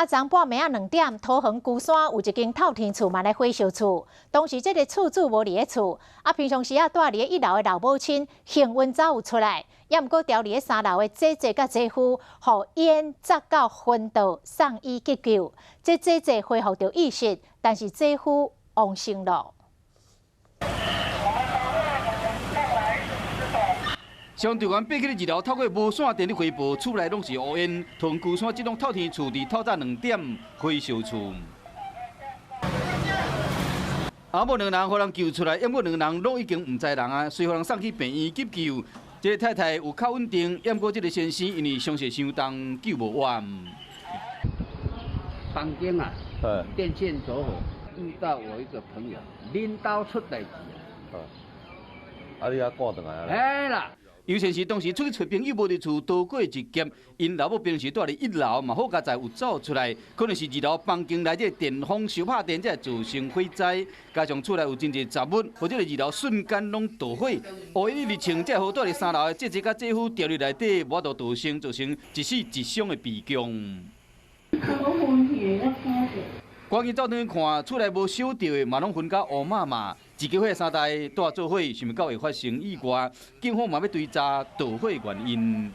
昨半暝2点，桃园龟山有一间透天厝嘛来火烧厝，当时这个厝主无伫咧厝，平常时住伫咧1楼的老母亲幸运早有出来，也毋过调伫咧3楼的姐姐甲姐夫，互烟砸到昏倒，送医急救。这姐姐恢复着意识，但是姐夫亡生了。 相对员爬起2楼，透过无线电咧回报，厝内拢是乌烟。桃园龟山这栋透天厝伫透早2点火烧厝。阿某2人互人救出来，因过2人拢已经唔知人啊，随互人送去病院急救。这个太太有较稳定，因过这个先生因为伤势伤重，救无完。房间啊，电线走火，遇到我一个朋友拎刀出代志啊，你啊赶转来啊？哎啦。 尤先生当时出去找朋友无伫厝，逃过一劫。因老母平时住伫1楼，嘛好佳在有走出来，可能是2楼房间内底电风小拍电才造成火灾。加上厝内有真侪杂物，或者是2楼瞬间拢着火。乌烟日清，才好住伫3楼的姐姐甲姐夫掉入内底，无度逃生，造成一死一伤的悲剧。赶紧走转去看，厝内无烧着的，嘛拢分到乌麻麻。 自家伙3台带做伙，想到会发生意外，警方嘛要追查导火原因。